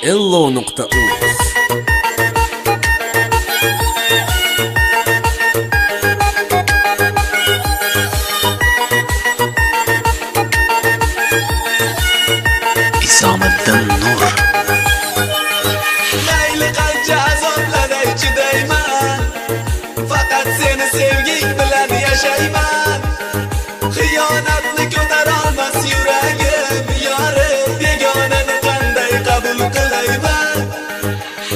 Ello.uz Isomiddin Nur. Mayli qancha azoblar chidayman, faqat seni sevging bilan yashayman. Xiyonatni ko'tara olmas yuragim, yorim begonani qanday qabul qilayman.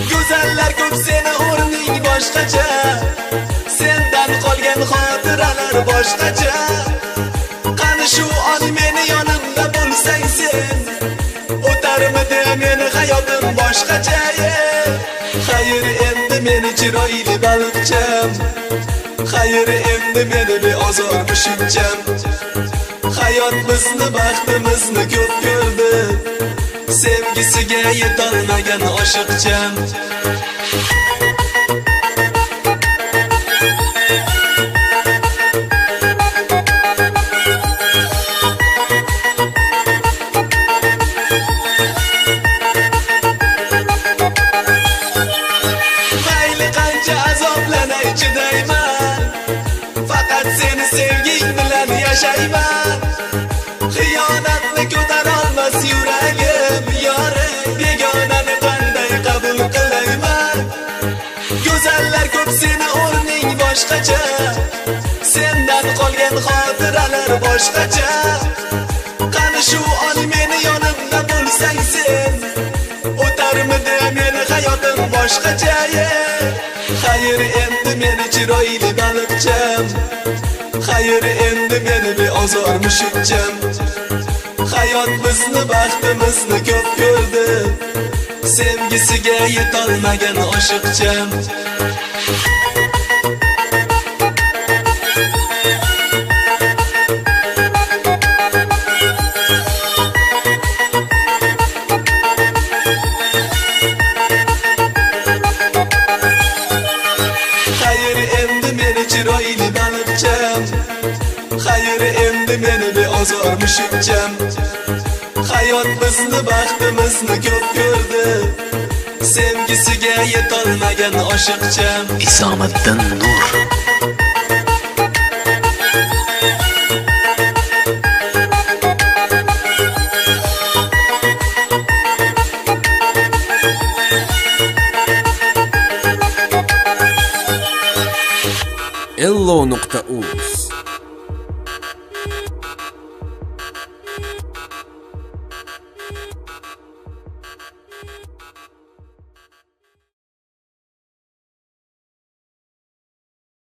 Go'zallar ko'p, seni o'rning boshqacha, sendan qolgan xotiralar boshqacha. Qani shu on meni yonimda bo'lsang sen, o'tarmidi meni hayotim boshqacha. Xayr endi meni chiroyli baliqcham, xayr endi meni beozor mushukcham. Hayot bizni baxtimizni ko'p ko'rdi, sevgisiga yetolmagan oshiqcham. Mayli qancha azoblanay chidayman, faqat seni sevging bilan yashayman. Xiyonatni ko'tara olmas yuragim, yorim begonani qanday qabul qilayman. Go'zallar ko'p, seni o'rning boshqacha, sendan qolgan xotiralar boshqacha. Qani shu on meni yonimda bo'lsang sen, o'tarmidi meni hayotim boshqacha. Xayr endi meni chiroyli baliqcham, xayr endi meni beozor mushukcham. Hayot bizni baxtimizni ko'p ko'rdi, sevgisiga yetolmagan oshiqcham. Xayr endi meni chiroyli baliqcham, xayr endi meni beozor mushukcham. Hayot bizni baxtimizni ko'p ko'rdi, sevgisiga yetolmagan oshiqcham. Isomiddin Nur. Ello.uz